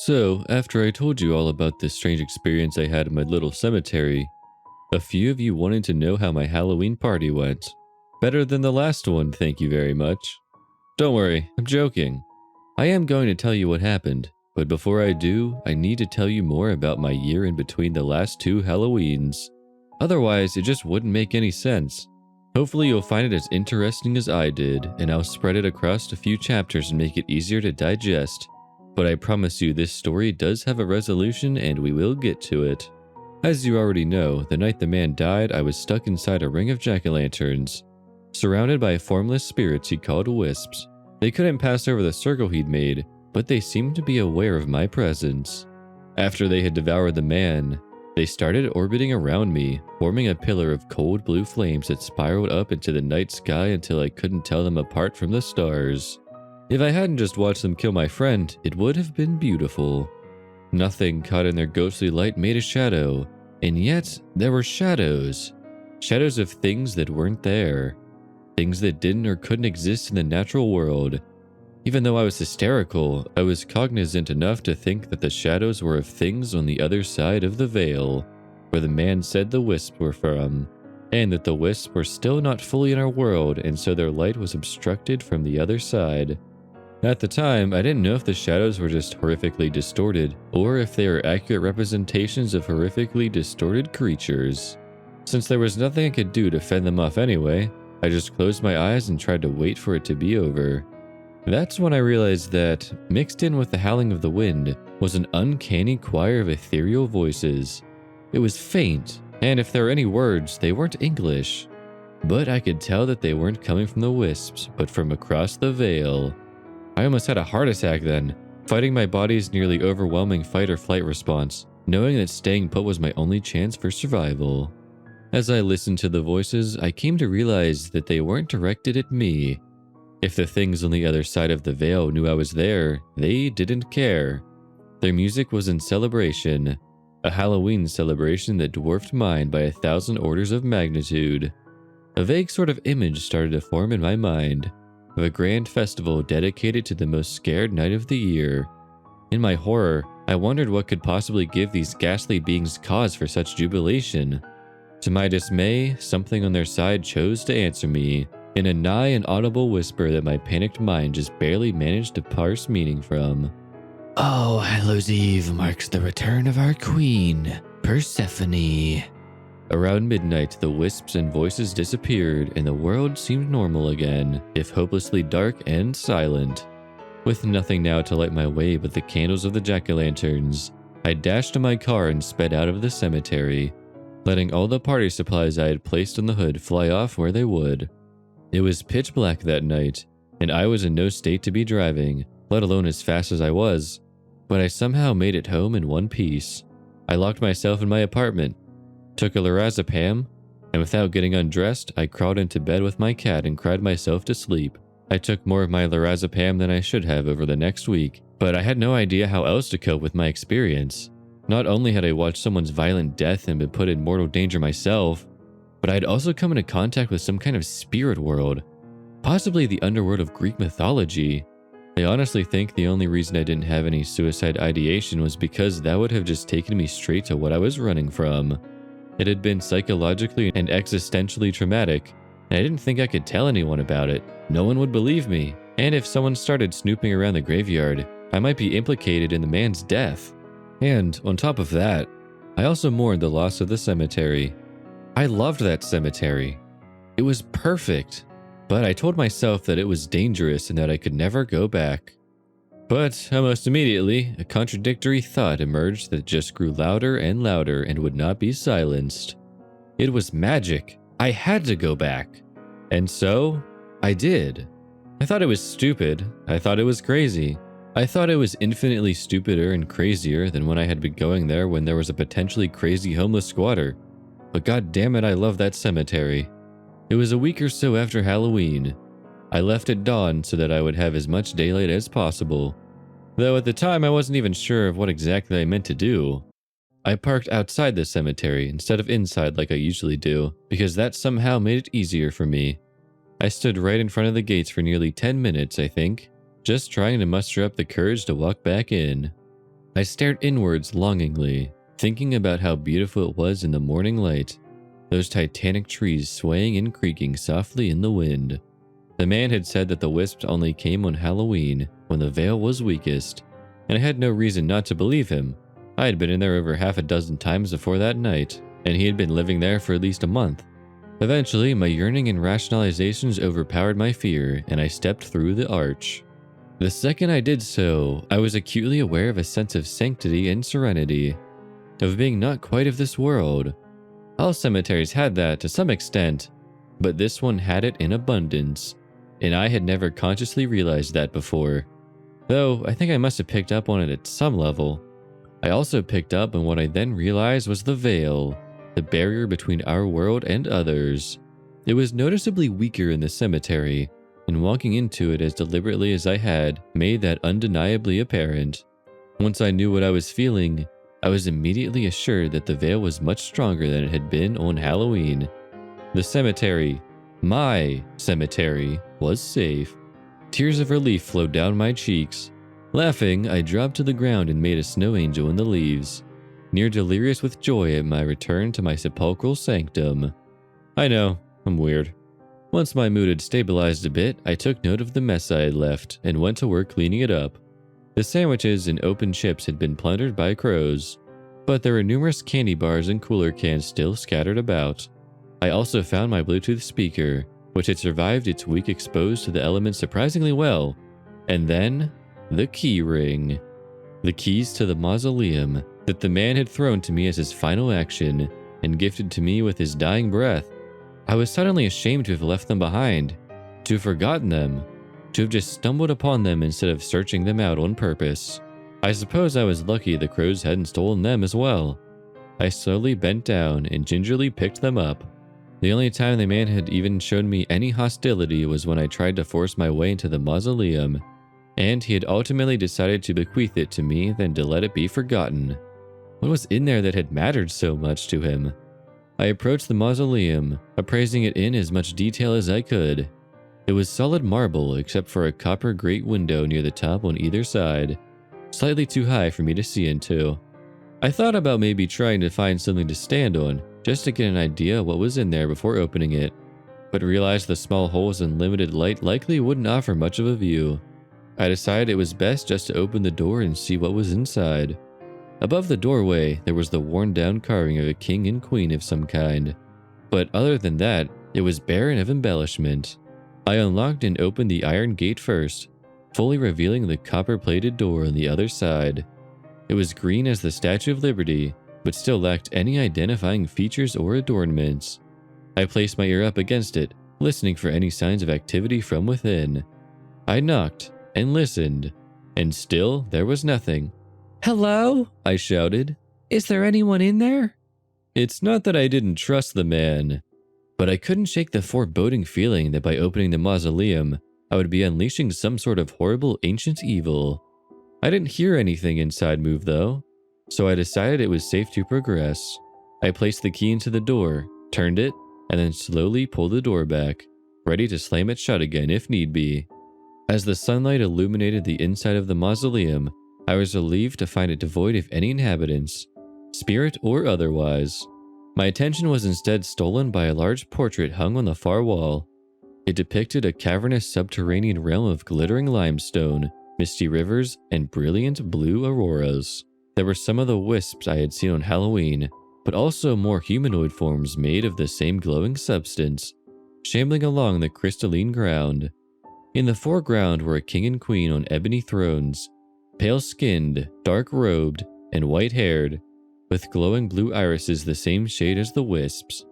So, after I told you all about this strange experience I had in my little cemetery, a few of you wanted to know how my Halloween party went. Better than the last one, thank you very much. Don't worry, I'm joking. I am going to tell you what happened, but before I do, I need to tell you more about my year in between the last two Halloweens. Otherwise, it just wouldn't make any sense. Hopefully you'll find it as interesting as I did, and I'll spread it across a few chapters and make it easier to digest. But I promise you this story does have a resolution and we will get to it. As you already know, the night the man died, I was stuck inside a ring of jack-o'-lanterns, surrounded by formless spirits he called wisps. They couldn't pass over the circle he'd made, but they seemed to be aware of my presence. After they had devoured the man, they started orbiting around me, forming a pillar of cold blue flames that spiraled up into the night sky until I couldn't tell them apart from the stars. If I hadn't just watched them kill my friend, it would have been beautiful. Nothing caught in their ghostly light made a shadow, and yet there were shadows. Shadows of things that weren't there. Things that didn't or couldn't exist in the natural world. Even though I was hysterical, I was cognizant enough to think that the shadows were of things on the other side of the veil, where the man said the wisps were from, and that the wisps were still not fully in our world, and so their light was obstructed from the other side. At the time, I didn't know if the shadows were just horrifically distorted, or if they were accurate representations of horrifically distorted creatures. Since there was nothing I could do to fend them off anyway, I just closed my eyes and tried to wait for it to be over. That's when I realized that, mixed in with the howling of the wind, was an uncanny choir of ethereal voices. It was faint, and if there were any words, they weren't English. But I could tell that they weren't coming from the wisps, but from across the veil. I almost had a heart attack then, fighting my body's nearly overwhelming fight-or-flight response, knowing that staying put was my only chance for survival. As I listened to the voices, I came to realize that they weren't directed at me. If the things on the other side of the veil knew I was there, they didn't care. Their music was in celebration, a Halloween celebration that dwarfed mine by 1,000 orders of magnitude. A vague sort of image started to form in my mind, of a grand festival dedicated to the most scared night of the year. In my horror, I wondered what could possibly give these ghastly beings cause for such jubilation. To my dismay, something on their side chose to answer me, in a nigh inaudible whisper that my panicked mind just barely managed to parse meaning from. "Oh, Hallows Eve marks the return of our queen, Persephone." Around midnight, the wisps and voices disappeared, and the world seemed normal again, if hopelessly dark and silent. With nothing now to light my way but the candles of the jack-o'-lanterns, I dashed to my car and sped out of the cemetery, letting all the party supplies I had placed on the hood fly off where they would. It was pitch black that night, and I was in no state to be driving, let alone as fast as I was, but I somehow made it home in one piece. I locked myself in my apartment, took a lorazepam, and without getting undressed, I crawled into bed with my cat and cried myself to sleep. I took more of my lorazepam than I should have over the next week, but I had no idea how else to cope with my experience. Not only had I watched someone's violent death and been put in mortal danger myself, but I had also come into contact with some kind of spirit world, possibly the underworld of Greek mythology. I honestly think the only reason I didn't have any suicide ideation was because that would have just taken me straight to what I was running from. It had been psychologically and existentially traumatic, and I didn't think I could tell anyone about it. No one would believe me, and if someone started snooping around the graveyard, I might be implicated in the man's death. And on top of that, I also mourned the loss of the cemetery. I loved that cemetery. It was perfect, but I told myself that it was dangerous and that I could never go back. But almost immediately, a contradictory thought emerged that just grew louder and louder and would not be silenced. It was magic. I had to go back. And so, I did. I thought it was stupid. I thought it was crazy. I thought it was infinitely stupider and crazier than when I had been going there when there was a potentially crazy homeless squatter. But god damn it, I love that cemetery. It was a week or so after Halloween. I left at dawn so that I would have as much daylight as possible. Though at the time I wasn't even sure of what exactly I meant to do. I parked outside the cemetery instead of inside like I usually do, because that somehow made it easier for me. I stood right in front of the gates for nearly 10 minutes, I think, just trying to muster up the courage to walk back in. I stared inwards longingly, thinking about how beautiful it was in the morning light, those titanic trees swaying and creaking softly in the wind. The man had said that the wisps only came on Halloween, when the veil was weakest, and I had no reason not to believe him. I had been in there over half a dozen times before that night, and he had been living there for at least a month. Eventually, my yearning and rationalizations overpowered my fear, and I stepped through the arch. The second I did so, I was acutely aware of a sense of sanctity and serenity, of being not quite of this world. All cemeteries had that to some extent, but this one had it in abundance, and I had never consciously realized that before. Though, I think I must have picked up on it at some level. I also picked up on what I then realized was the veil, the barrier between our world and others. It was noticeably weaker in the cemetery, and walking into it as deliberately as I had made that undeniably apparent. Once I knew what I was feeling, I was immediately assured that the veil was much stronger than it had been on Halloween. The cemetery, my cemetery, was safe. Tears of relief flowed down my cheeks. Laughing, I dropped to the ground and made a snow angel in the leaves, near delirious with joy at my return to my sepulchral sanctum. I know, I'm weird. Once my mood had stabilized a bit, I took note of the mess I had left and went to work cleaning it up. The sandwiches and open chips had been plundered by crows, but there were numerous candy bars and cooler cans still scattered about. I also found my Bluetooth speaker, which had survived its week exposed to the elements surprisingly well, and then the key ring. The keys to the mausoleum that the man had thrown to me as his final action and gifted to me with his dying breath. I was suddenly ashamed to have left them behind, to have forgotten them, to have just stumbled upon them instead of searching them out on purpose. I suppose I was lucky the crows hadn't stolen them as well. I slowly bent down and gingerly picked them up. The only time the man had even shown me any hostility was when I tried to force my way into the mausoleum, and he had ultimately decided to bequeath it to me than to let it be forgotten. What was in there that had mattered so much to him? I approached the mausoleum, appraising it in as much detail as I could. It was solid marble except for a copper grate window near the top on either side, slightly too high for me to see into. I thought about maybe trying to find something to stand on, just to get an idea of what was in there before opening it, but realized the small holes and limited light likely wouldn't offer much of a view. I decided it was best just to open the door and see what was inside. Above the doorway, there was the worn-down carving of a king and queen of some kind, but other than that, it was barren of embellishment. I unlocked and opened the iron gate first, fully revealing the copper-plated door on the other side. It was green as the Statue of Liberty, but still lacked any identifying features or adornments. I placed my ear up against it, listening for any signs of activity from within. I knocked and listened, and still there was nothing. "Hello?" I shouted. "Is there anyone in there?" It's not that I didn't trust the man, but I couldn't shake the foreboding feeling that by opening the mausoleum, I would be unleashing some sort of horrible ancient evil. I didn't hear anything inside move though, so I decided it was safe to progress. I placed the key into the door, turned it, and then slowly pulled the door back, ready to slam it shut again if need be. As the sunlight illuminated the inside of the mausoleum, I was relieved to find it devoid of any inhabitants, spirit or otherwise. My attention was instead stolen by a large portrait hung on the far wall. It depicted a cavernous subterranean realm of glittering limestone, misty rivers, and brilliant blue auroras. There were some of the wisps I had seen on Halloween, but also more humanoid forms made of the same glowing substance, shambling along the crystalline ground. In the foreground were a king and queen on ebony thrones, pale-skinned, dark-robed, and white-haired, with glowing blue irises the same shade as the wisps.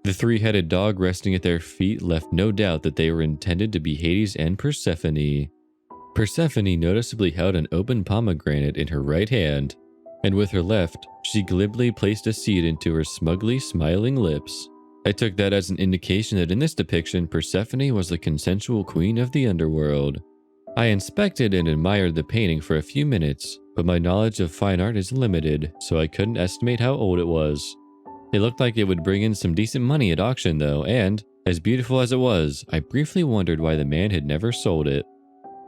The three-headed dog resting at their feet left no doubt that they were intended to be Hades and Persephone. Persephone noticeably held an open pomegranate in her right hand, and with her left, she glibly placed a seed into her smugly smiling lips. I took that as an indication that in this depiction, Persephone was the consensual queen of the underworld. I inspected and admired the painting for a few minutes, but my knowledge of fine art is limited, so I couldn't estimate how old it was. It looked like it would bring in some decent money at auction though, and, as beautiful as it was, I briefly wondered why the man had never sold it.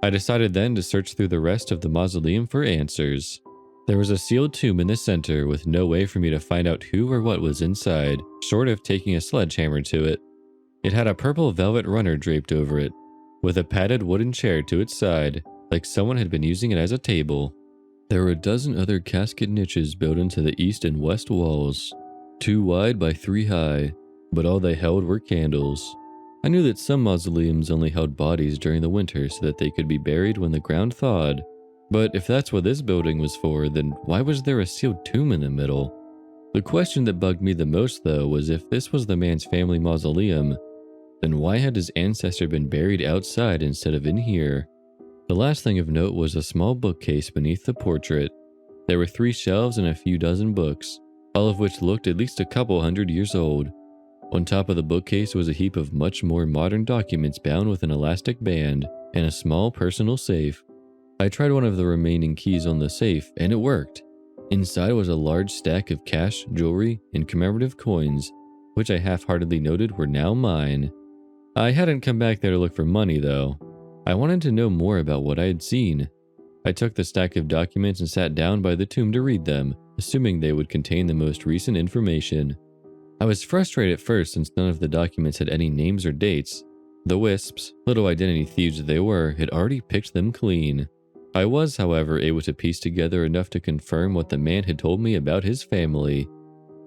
I decided then to search through the rest of the mausoleum for answers. There was a sealed tomb in the center with no way for me to find out who or what was inside, short of taking a sledgehammer to it. It had a purple velvet runner draped over it, with a padded wooden chair to its side, like someone had been using it as a table. There were a dozen other casket niches built into the east and west walls, 2 wide by 3 high, but all they held were candles. I knew that some mausoleums only held bodies during the winter so that they could be buried when the ground thawed, but if that's what this building was for, then why was there a sealed tomb in the middle? The question that bugged me the most, though, was if this was the man's family mausoleum, then why had his ancestor been buried outside instead of in here? The last thing of note was a small bookcase beneath the portrait. There were 3 shelves and a few dozen books, all of which looked at least a couple hundred years old. On top of the bookcase was a heap of much more modern documents bound with an elastic band and a small personal safe. I tried one of the remaining keys on the safe, and it worked. Inside was a large stack of cash, jewelry, and commemorative coins, which I half-heartedly noted were now mine. I hadn't come back there to look for money, though. I wanted to know more about what I had seen. I took the stack of documents and sat down by the tomb to read them, assuming they would contain the most recent information. I was frustrated at first since none of the documents had any names or dates. The wisps, little identity thieves they were, had already picked them clean. I was, however, able to piece together enough to confirm what the man had told me about his family.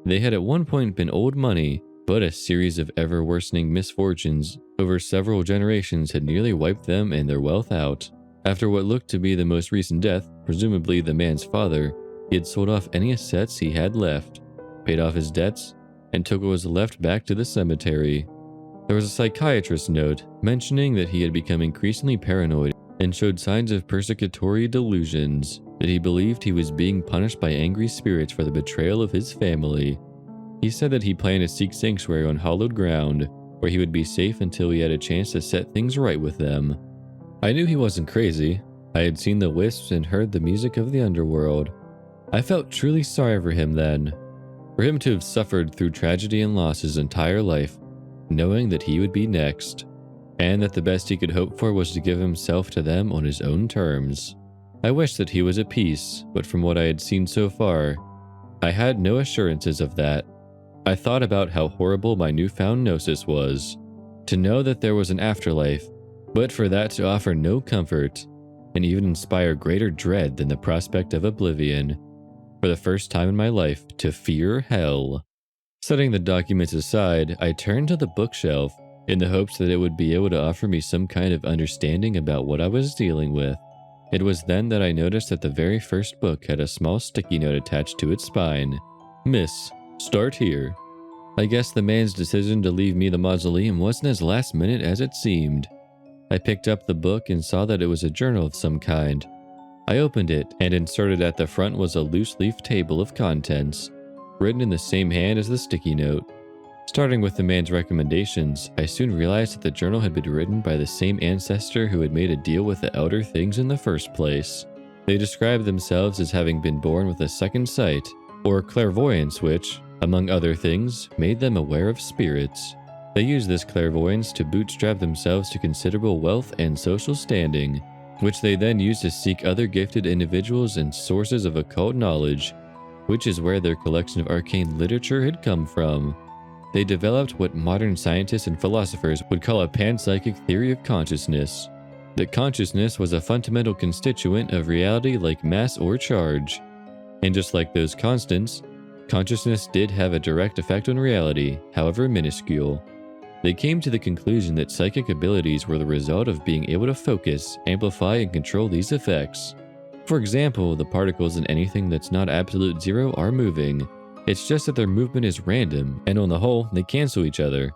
They had at one point been old money, but a series of ever-worsening misfortunes over several generations had nearly wiped them and their wealth out. After what looked to be the most recent death, presumably the man's father, he had sold off any assets he had left, paid off his debts, and took what was left back to the cemetery. There was a psychiatrist's note mentioning that he had become increasingly paranoid and showed signs of persecutory delusions, that he believed he was being punished by angry spirits for the betrayal of his family. He said that he planned to seek sanctuary on hallowed ground, where he would be safe until he had a chance to set things right with them. I knew he wasn't crazy. I had seen the wisps and heard the music of the underworld. I felt truly sorry for him then, for him to have suffered through tragedy and loss his entire life, knowing that he would be next, and that the best he could hope for was to give himself to them on his own terms. I wished that he was at peace, but from what I had seen so far, I had no assurances of that. I thought about how horrible my newfound gnosis was, to know that there was an afterlife, but for that to offer no comfort, and even inspire greater dread than the prospect of oblivion. For the first time in my life, to fear hell. Setting the documents aside, I turned to the bookshelf in the hopes that it would be able to offer me some kind of understanding about what I was dealing with. It was then that I noticed that the very first book had a small sticky note attached to its spine. Miss, start here. I guess the man's decision to leave me the mausoleum wasn't as last minute as it seemed. I picked up the book and saw that it was a journal of some kind. I opened it, and inserted at the front was a loose-leaf table of contents, written in the same hand as the sticky note. Starting with the man's recommendations, I soon realized that the journal had been written by the same ancestor who had made a deal with the Elder Things in the first place. They described themselves as having been born with a second sight, or clairvoyance, which, among other things, made them aware of spirits. They used this clairvoyance to bootstrap themselves to considerable wealth and social standing, which they then used to seek other gifted individuals and sources of occult knowledge, which is where their collection of arcane literature had come from. They developed what modern scientists and philosophers would call a panpsychic theory of consciousness, that consciousness was a fundamental constituent of reality like mass or charge. And just like those constants, consciousness did have a direct effect on reality, however minuscule. They came to the conclusion that psychic abilities were the result of being able to focus, amplify, and control these effects. For example, the particles in anything that's not absolute zero are moving. It's just that their movement is random, and on the whole, they cancel each other.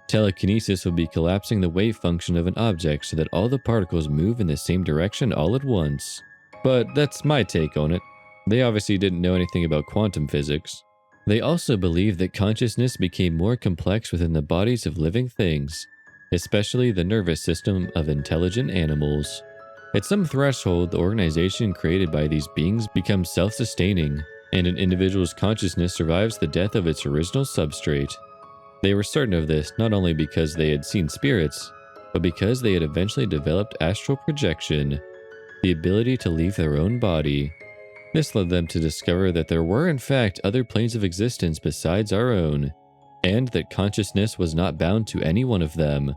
Telekinesis would be collapsing the wave function of an object so that all the particles move in the same direction all at once. But that's my take on it. They obviously didn't know anything about quantum physics. They also believed that consciousness became more complex within the bodies of living things, especially the nervous system of intelligent animals. At some threshold, the organization created by these beings becomes self-sustaining, and an individual's consciousness survives the death of its original substrate. They were certain of this not only because they had seen spirits, but because they had eventually developed astral projection, the ability to leave their own body. This led them to discover that there were in fact other planes of existence besides our own, and that consciousness was not bound to any one of them.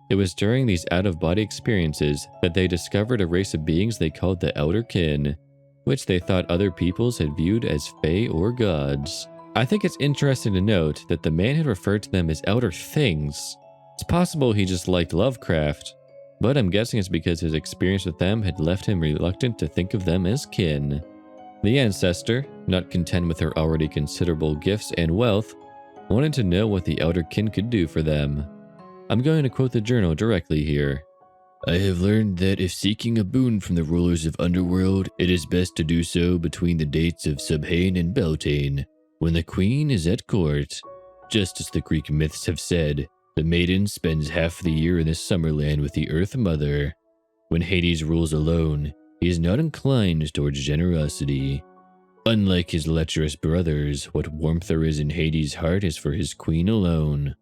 It was during these out-of-body experiences that they discovered a race of beings they called the Outer Kin, which they thought other peoples had viewed as fae or gods. I think it's interesting to note that the man had referred to them as outer things. It's possible he just liked Lovecraft, but I'm guessing it's because his experience with them had left him reluctant to think of them as kin. The ancestor, not content with her already considerable gifts and wealth, wanted to know what the Outer Kin could do for them. I'm going to quote the journal directly here. I have learned that if seeking a boon from the rulers of Underworld, it is best to do so between the dates of Samhain and Beltane, when the queen is at court. Just as the Greek myths have said, the maiden spends half the year in the Summerland with the Earth Mother. When Hades rules alone, he is not inclined towards generosity. Unlike his lecherous brothers, what warmth there is in Hades' heart is for his queen alone.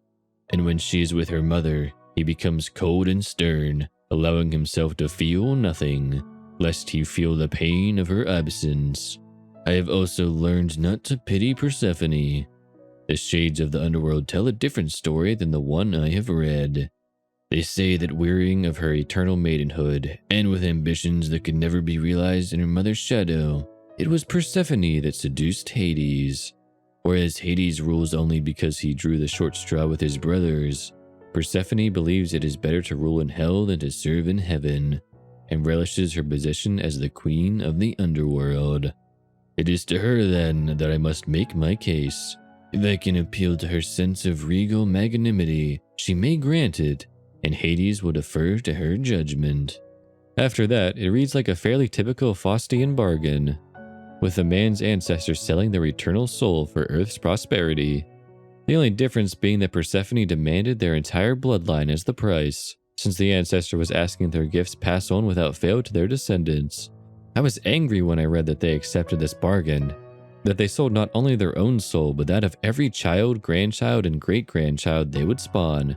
And when she is with her mother, he becomes cold and stern, allowing himself to feel nothing, lest he feel the pain of her absence. I have also learned not to pity Persephone. The shades of the underworld tell a different story than the one I have read. They say that wearying of her eternal maidenhood, and with ambitions that could never be realized in her mother's shadow, it was Persephone that seduced Hades. Whereas Hades rules only because he drew the short straw with his brothers, Persephone believes it is better to rule in hell than to serve in heaven, and relishes her position as the queen of the underworld. It is to her, then, that I must make my case. If I can appeal to her sense of regal magnanimity, she may grant it, and Hades will defer to her judgment. After that, it reads like a fairly typical Faustian bargain, with the man's ancestors selling their eternal soul for Earth's prosperity. The only difference being that Persephone demanded their entire bloodline as the price, since the ancestor was asking their gifts pass on without fail to their descendants. I was angry when I read that they accepted this bargain, that they sold not only their own soul, but that of every child, grandchild, and great-grandchild they would spawn.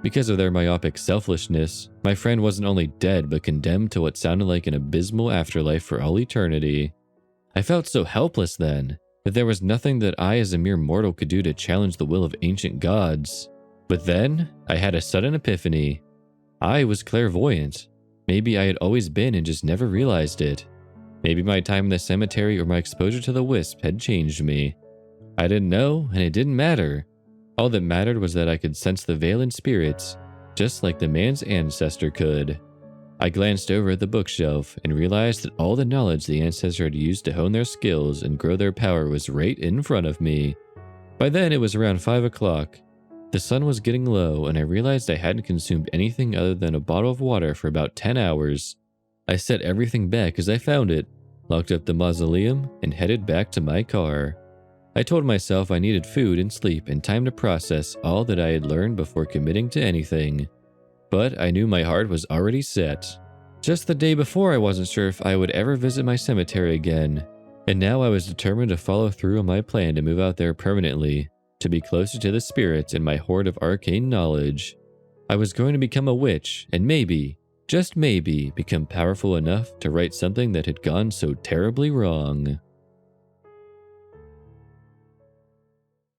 Because of their myopic selfishness, my friend wasn't only dead, but condemned to what sounded like an abysmal afterlife for all eternity. I felt so helpless then, that there was nothing that I as a mere mortal could do to challenge the will of ancient gods. But then, I had a sudden epiphany. I was clairvoyant. Maybe I had always been and just never realized it. Maybe my time in the cemetery or my exposure to the wisp had changed me. I didn't know, and it didn't matter. All that mattered was that I could sense the veil in spirits, just like the man's ancestor could. I glanced over at the bookshelf and realized that all the knowledge the ancestor had used to hone their skills and grow their power was right in front of me. By then it was around 5 o'clock. The sun was getting low, and I realized I hadn't consumed anything other than a bottle of water for about 10 hours. I set everything back as I found it, locked up the mausoleum, and headed back to my car. I told myself I needed food and sleep and time to process all that I had learned before committing to anything. But I knew my heart was already set. Just the day before, I wasn't sure if I would ever visit my cemetery again, and now I was determined to follow through on my plan to move out there permanently, to be closer to the spirits and my hoard of arcane knowledge. I was going to become a witch, and maybe, just maybe, become powerful enough to right something that had gone so terribly wrong.